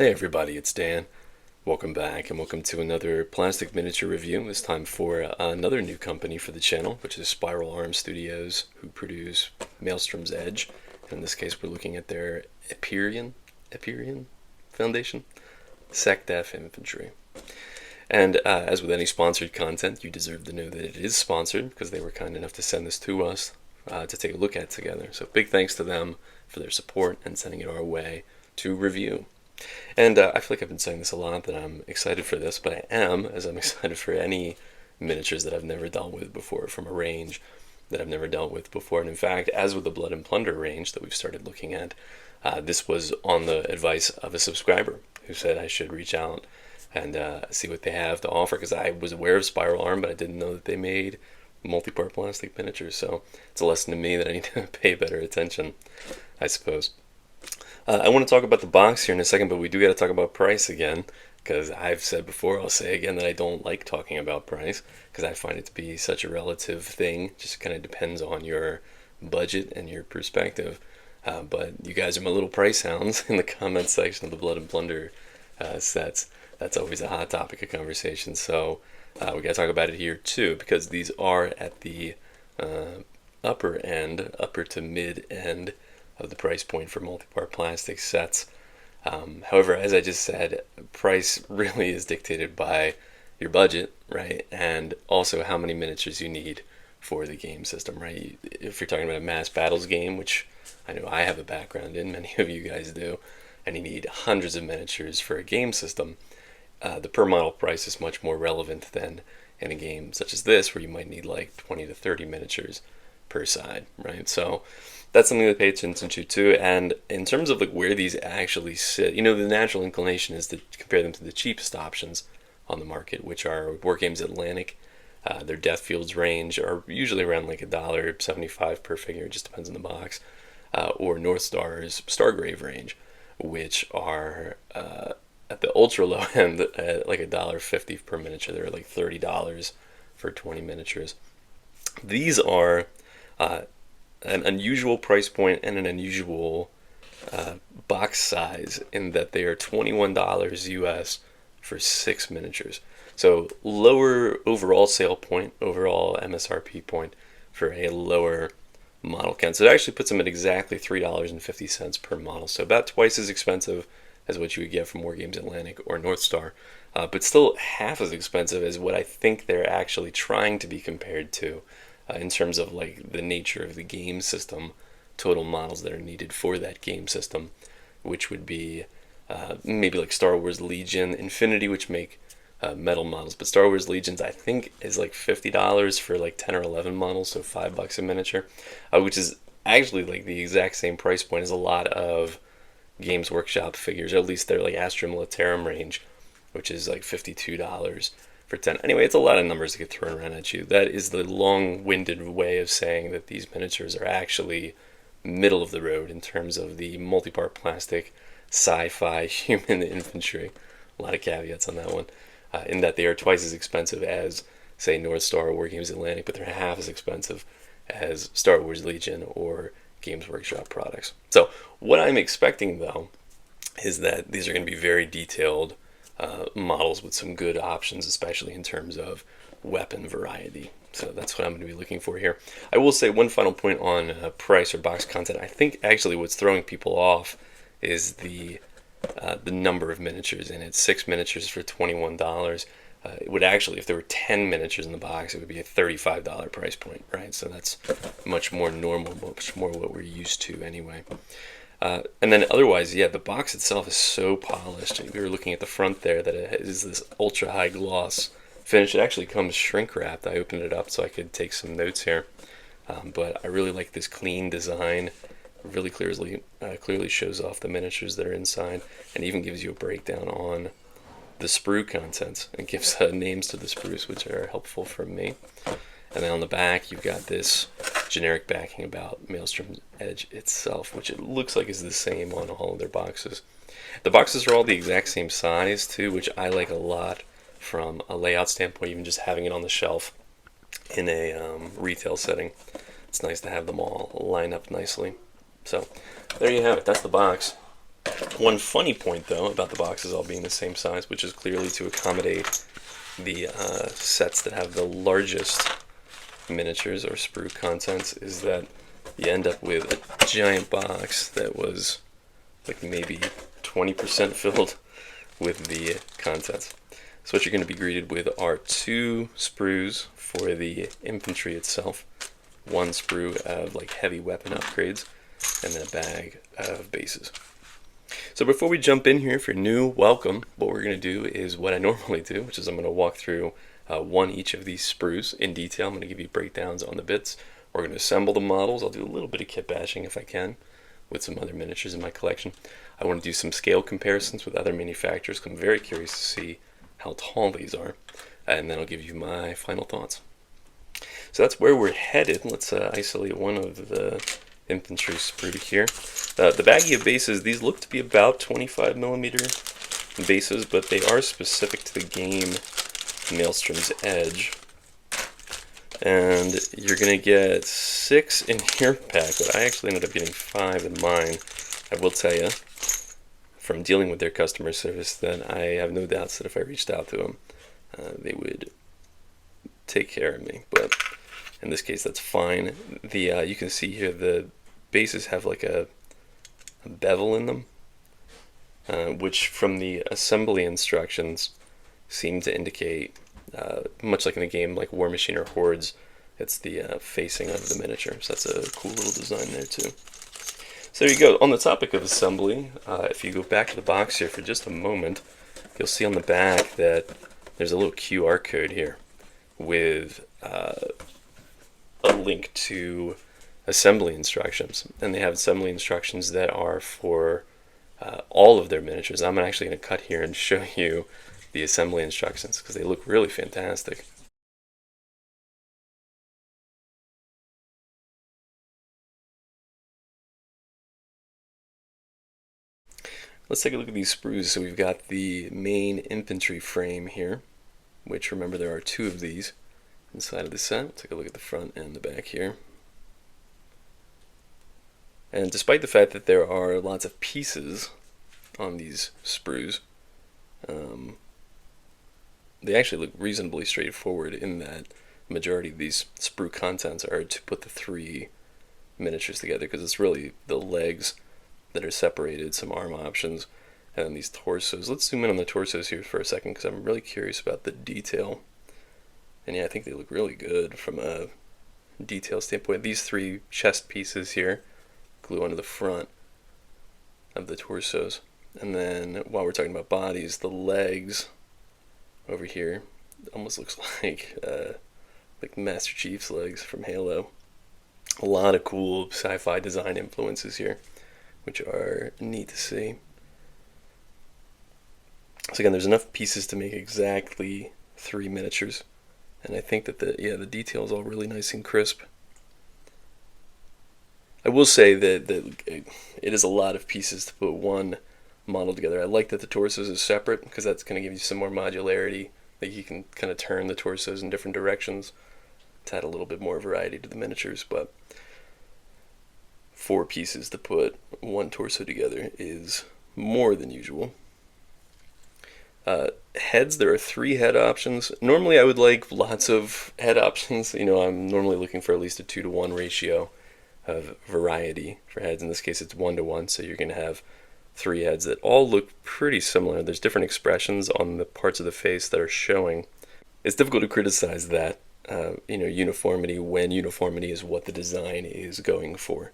Hey everybody, it's Dan. Welcome back and welcome to another plastic miniature review, this time for another new company for the channel, which is Spiral Arm Studios, who produce Maelstrom's Edge. In this case, we're looking at their Epyrean Foundation, SECDEF Infantry. And as with any sponsored content, you deserve to know that it is sponsored because they were kind enough to send this to us to take a look at together. So big thanks to them for their support and sending it our way to review. And I feel like I've been saying this a lot, that I'm excited for this, but I am, as I'm excited for any miniatures that I've never dealt with before, from a range that I've never dealt with before. And in fact, as with the Blood and Plunder range that we've started looking at, this was on the advice of a subscriber who said I should reach out and see what they have to offer, because I was aware of Spiral Arm, but I didn't know that they made multi-part plastic miniatures. So it's a lesson to me that I need to pay better attention, I suppose. I want to talk about the box here in a second, but we do got to talk about price again, because I've said before, I'll say again, that I don't like talking about price, because I find it to be such a relative thing. Just kind of depends on your budget and your perspective. But you guys are my little price hounds in the comments section of the Blood and Plunder sets. That's always a hot topic of conversation. So we got to talk about it here too, because these are at the upper to mid end of the price point for multi-part plastic sets. However, as I just said, price really is dictated by your budget, right? And also how many miniatures you need for the game system, right? If you're talking about a mass battles game, which I know I have a background in, many of you guys do, and you need hundreds of miniatures for a game system, the per model price is much more relevant than in a game such as this, where you might need like 20 to 30 miniatures per side, right? So that's something to pay attention to too. And in terms of like where these actually sit, the natural inclination is to compare them to the cheapest options on the market, which are Wargames Atlantic. Their Deathfields range are usually around like $1.75 per figure, it just depends on the box, or North Star's Stargrave range, which are at the ultra low end at like $1.50 per miniature. They're like $30 for 20 miniatures. These are an unusual price point and an unusual box size, in that they are $21 US for 6 miniatures. So lower overall sale point, overall MSRP point for a lower model count. So it actually puts them at exactly $3.50 per model. So about twice as expensive as what you would get from Wargames Atlantic or North Star, but still half as expensive as what I think they're actually trying to be compared to. In terms of like the nature of the game system, total models that are needed for that game system, which would be maybe like Star Wars Legion, Infinity, which make metal models, but Star Wars Legions I think is like $50 for like 10 or 11 models, so $5 a miniature, which is actually like the exact same price point as a lot of Games Workshop figures, or at least they're like Astra Militarum range, which is like $52 for 10. Anyway, it's a lot of numbers to get thrown around at you. That is the long-winded way of saying that these miniatures are actually middle of the road in terms of the multi-part plastic sci-fi human infantry. A lot of caveats on that one, in that they are twice as expensive as, say, North Star or Wargames Atlantic, but they're half as expensive as Star Wars Legion or Games Workshop products. So what I'm expecting, though, is that these are going to be very detailed models with some good options, especially in terms of weapon variety. So that's what I'm going to be looking for here. I will say one final point on price or box content. I think actually what's throwing people off is the number of miniatures in it. 6 miniatures for $21. It would actually, if there were 10 miniatures in the box, it would be a $35 price point, right? So that's much more normal, much more what we're used to anyway. And then otherwise, yeah, the box itself is so polished. We were looking at the front there, that it is this ultra high gloss finish. It actually comes shrink wrapped. I opened it up so I could take some notes here. But I really like this clean design. It really clearly shows off the miniatures that are inside, and even gives you a breakdown on the sprue contents, and gives names to the sprues, which are helpful for me. And then on the back, you've got this generic backing about Maelstrom's Edge itself, which it looks like is the same on all of their boxes. The boxes are all the exact same size, too, which I like a lot from a layout standpoint, even just having it on the shelf in a retail setting. It's nice to have them all line up nicely. So there you have it. That's the box. One funny point, though, about the boxes all being the same size, which is clearly to accommodate the sets that have the largest miniatures or sprue contents, is that you end up with a giant box that was like maybe 20% filled with the contents. So what you're going to be greeted with are 2 sprues for the infantry itself, 1 sprue of like heavy weapon upgrades, and then a bag of bases. So before we jump in here, if you're new, welcome. What we're going to do is what I normally do, which is I'm going to walk through one each of these sprues in detail. I'm going to give you breakdowns on the bits. We're going to assemble the models. I'll do a little bit of kit bashing if I can with some other miniatures in my collection. I want to do some scale comparisons with other manufacturers because I'm very curious to see how tall these are. And then I'll give you my final thoughts. So that's where we're headed. Let's isolate one of the infantry sprue here. The baggie of bases, these look to be about 25mm bases, but they are specific to the game Maelstrom's Edge. And you're going to get 6 in your pack, but I actually ended up getting 5 in mine. I will tell you, from dealing with their customer service, that I have no doubts that if I reached out to them, they would take care of me. But in this case, that's fine. You can see here the bases have like a bevel in them, which from the assembly instructions seem to indicate, much like in a game like War Machine or Hordes, it's the facing of the miniature. So that's a cool little design there too. So there you go. On the topic of assembly, if you go back to the box here for just a moment, you'll see on the back that there's a little QR code here with a link to assembly instructions, and they have assembly instructions that are for all of their miniatures. I'm actually going to cut here and show you the assembly instructions because they look really fantastic. Let's take a look at these sprues. So we've got the main infantry frame here, which, remember, there are 2 of these inside of the set. We'll take a look at the front and the back here. And despite the fact that there are lots of pieces on these sprues, they actually look reasonably straightforward in that the majority of these sprue contents are to put the 3 miniatures together, because it's really the legs that are separated, some arm options, and then these torsos. Let's zoom in on the torsos here for a second because I'm really curious about the detail. And yeah, I think they look really good from a detail standpoint. These 3 chest pieces here glue onto the front of the torsos. And then while we're talking about bodies, the legs over here almost looks like Master Chief's legs from Halo. A lot of cool sci-fi design influences here, which are neat to see. So again, there's enough pieces to make exactly 3 miniatures, and I think that the detail is all really nice and crisp. I will say that it is a lot of pieces to put one model together. I like that the torsos is separate because that's going to give you some more modularity, that you can kind of turn the torsos in different directions to add a little bit more variety to the miniatures. But 4 pieces to put one torso together is more than usual. Heads, there are 3 head options. Normally I would like lots of head options. I'm normally looking for at least a 2-to-1 ratio of variety for heads. In this case it's 1-to-1, so you're going to have 3 heads that all look pretty similar. There's different expressions on the parts of the face that are showing. It's difficult to criticize that, uniformity, when uniformity is what the design is going for.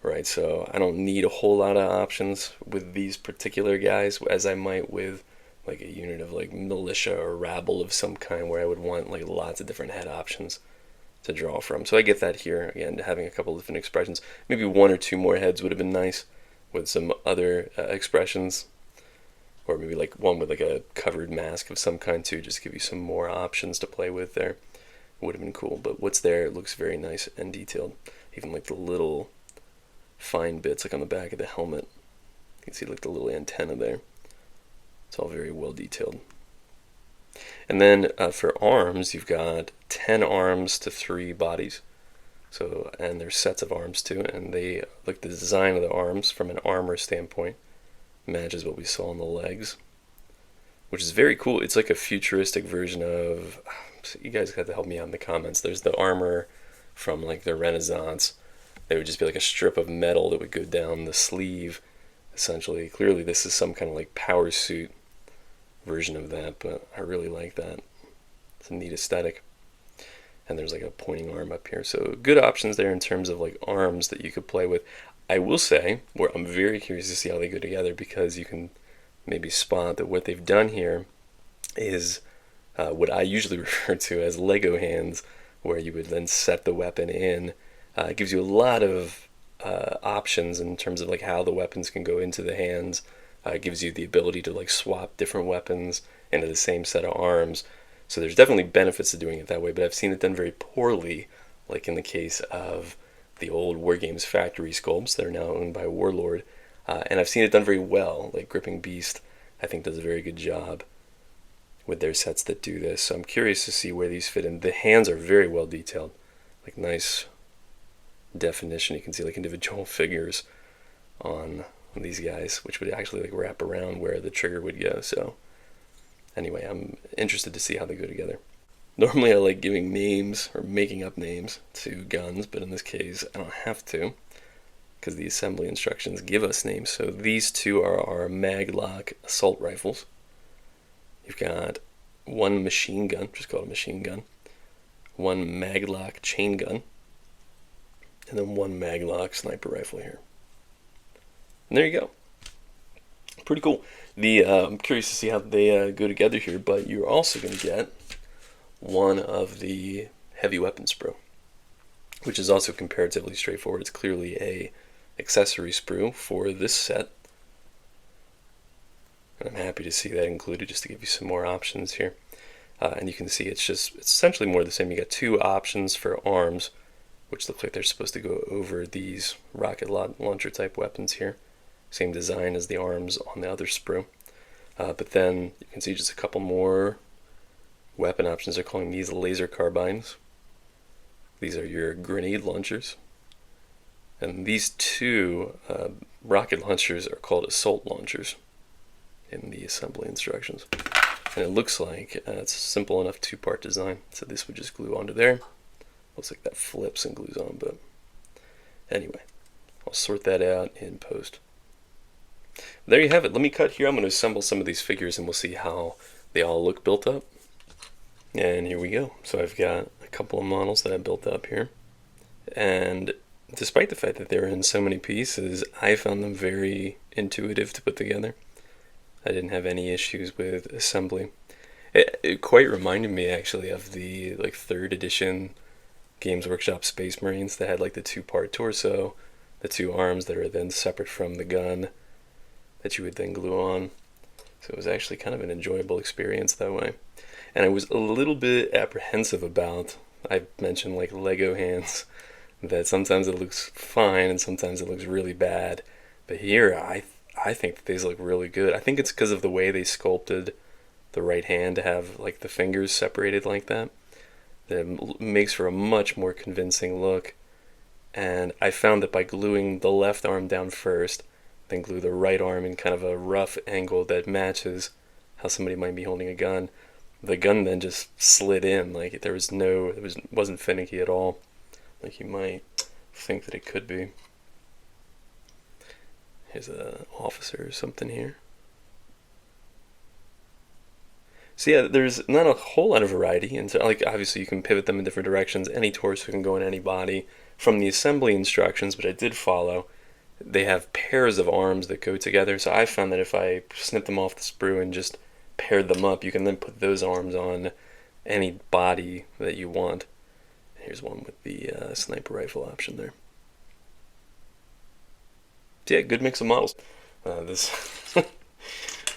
Right, so I don't need a whole lot of options with these particular guys, as I might with like a unit of like militia or rabble of some kind, where I would want like lots of different head options to draw from. So I get that here, again, having a couple of different expressions. Maybe 1 or 2 more heads would have been nice with some other expressions, or maybe like one with like a covered mask of some kind too, just to give you some more options to play with there. Would have been cool, but what's there looks very nice and detailed. Even like the little fine bits like on the back of the helmet, you can see like the little antenna there. It's all very well detailed. And then for arms, you've got 10 arms to 3 bodies. So, and there's sets of arms too, and they like the design of the arms from an armor standpoint Matches what we saw on the legs, which is very cool. It's like a futuristic version of, so you guys got to help me out in the comments. There's the armor from like the Renaissance. They would just be like a strip of metal that would go down the sleeve, essentially. Clearly this is some kind of like power suit version of that, but I really like that. It's a neat aesthetic. And there's like a pointing arm up here. So good options there in terms of like arms that you could play with. I will say, where I'm very curious to see how they go together, because you can maybe spot that what they've done here is what I usually refer to as Lego hands, where you would then set the weapon in. It gives you a lot of options in terms of like how the weapons can go into the hands. It gives you the ability to like swap different weapons into the same set of arms. So there's definitely benefits to doing it that way, but I've seen it done very poorly, like in the case of the old War Games factory sculpts that are now owned by Warlord. And I've seen it done very well, like Gripping Beast I think does a very good job with their sets that do this. So I'm curious to see where these fit in. The hands are very well detailed, like nice definition. You can see like individual figures on these guys, which would actually like wrap around where the trigger would go. So anyway, I'm interested to see how they go together. Normally I like giving names or making up names to guns, but in this case I don't have to, because the assembly instructions give us names. So these two are our Maglock assault rifles. You've got one machine gun, just called a machine gun, one Maglock chain gun, and then one Maglock sniper rifle here. And there you go. Pretty cool. I'm curious to see how they go together here, but you're also going to get one of the heavy weapon sprue, which is also comparatively straightforward. It's clearly a accessory sprue for this set, and I'm happy to see that included just to give you some more options here. And you can see it's essentially more the same. You got two options for arms, which look like they're supposed to go over these rocket launcher type weapons here. Same design as the arms on the other sprue. But then you can see just a couple more weapon options. They're calling these laser carbines. These are your grenade launchers. And these two rocket launchers are called assault launchers in the assembly instructions. And it looks like it's a simple enough two-part design. So this would just glue onto there. Looks like that flips and glues on, but anyway, I'll sort that out in post. There you have it. Let me cut here. I'm going to assemble some of these figures and we'll see how they all look built up. And here we go. So I've got a couple of models that I built up here. And despite the fact that they're in so many pieces, I found them very intuitive to put together. I didn't have any issues with assembly. It quite reminded me actually of the like 3rd edition Games Workshop Space Marines that had like the two-part torso, the two arms that are then separate from the gun that you would then glue on. So it was actually kind of an enjoyable experience that way. And I was a little bit apprehensive about, I mentioned like Lego hands, that sometimes it looks fine and sometimes it looks really bad. But here I think that these look really good. I think it's because of the way they sculpted the right hand to have like the fingers separated like that. That makes for a much more convincing look. And I found that by gluing the left arm down first, then glue the right arm in kind of a rough angle that matches how somebody might be holding a gun, the gun then just slid in. Like it wasn't finicky at all, like you might think that it could be. Here's an officer or something here. So yeah, there's not a whole lot of variety, and so, like obviously you can pivot them in different directions. Any torso can go in any body. From the assembly instructions, which I did follow, they have pairs of arms that go together. So I found that if I snip them off the sprue and just paired them up, you can then put those arms on any body that you want. Here's one with the sniper rifle option there. So yeah, good mix of models. This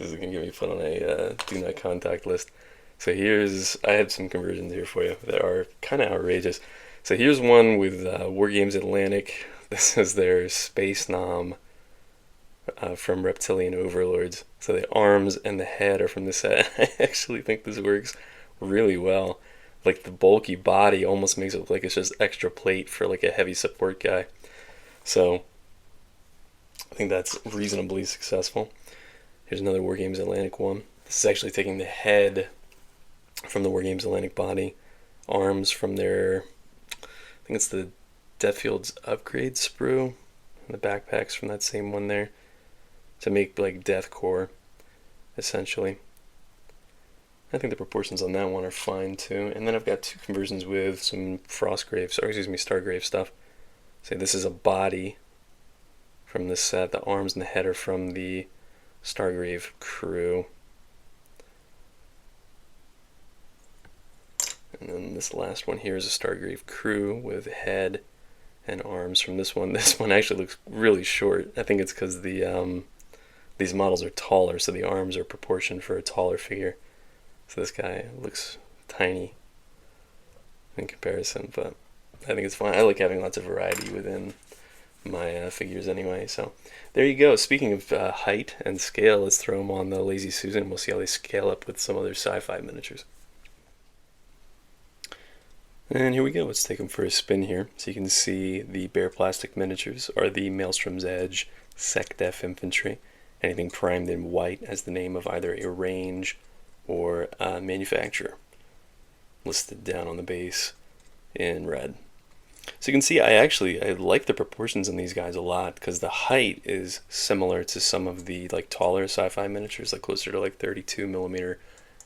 is going to get me put on a do not contact list. So I have some conversions here for you that are kind of outrageous. So here's one with War Games Atlantic. This is their Space Nom from Reptilian Overlords. So the arms and the head are from the set. I actually think this works really well. Like the bulky body almost makes it look like it's just extra plate for like a heavy support guy. So I think that's reasonably successful. Here's another Wargames Atlantic one. This is actually taking the head from the Wargames Atlantic body, arms from their, I think it's the Deathfield's upgrade sprue, and the backpacks from that same one there, to make like deathcore, essentially. I think the proportions on that one are fine too. And then I've got two conversions with some Stargrave stuff. Say this is a body from this set. The arms and the head are from the Stargrave crew. And then this last one here is a Stargrave crew with head and arms from this one. This one actually looks really short. I think it's because these models are taller, so the arms are proportioned for a taller figure. So this guy looks tiny in comparison, but I think it's fine. I like having lots of variety within my figures anyway. So there you go. Speaking of height and scale, let's throw them on the Lazy Susan. We'll see how they scale up with some other sci-fi miniatures. And here we go. Let's take them for a spin here. So you can see the bare plastic miniatures are the Maelstrom's Edge SECDEF Infantry. Anything primed in white has the name of either a range or a manufacturer listed down on the base in red. So you can see I like the proportions in these guys a lot, because the height is similar to some of the like taller sci-fi miniatures, like closer to like 32 millimeter,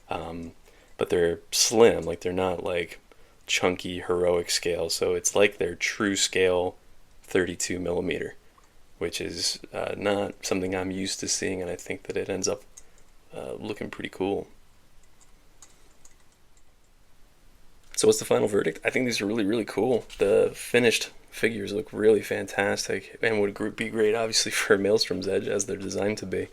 but they're slim, like they're not like chunky heroic scale, so it's like their true scale 32 millimeter, which is not something I'm used to seeing, and I think that it ends up looking pretty cool. So what's the final verdict? I think these are really, really cool. The finished figures look really fantastic and would be great, obviously, for Maelstrom's Edge, as they're designed to be.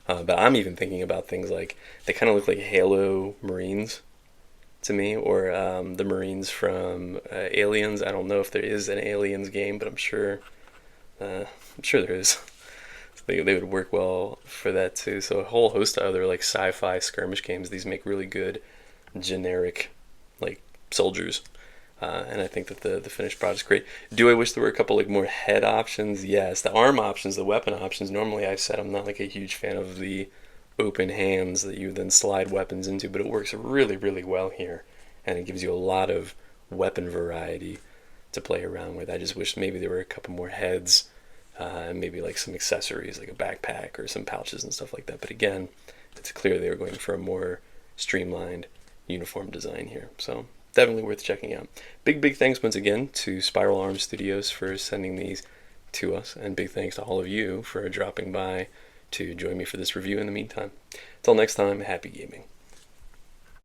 But I'm even thinking about things like, they kind of look like Halo Marines to me, or the Marines from Aliens. I don't know if there is an Aliens game, but I'm sure there is. So they would work well for that too. So a whole host of other like sci-fi skirmish games. These make really good generic like soldiers, and I think that the finished product is great. Do I wish there were a couple like more head options? Yes. The arm options, the weapon options. Normally, I said I'm not like a huge fan of the open hands that you then slide weapons into, but it works really, really well here, and it gives you a lot of weapon variety to play around with. I just wish maybe there were a couple more heads, and maybe like some accessories like a backpack or some pouches and stuff like that. But again, it's clear they were going for a more streamlined, uniform design here. So definitely worth checking out. Big thanks once again to Spiral Arms Studios for sending these to us, and big thanks to all of you for dropping by to join me for this review in the meantime. Until next time, happy gaming.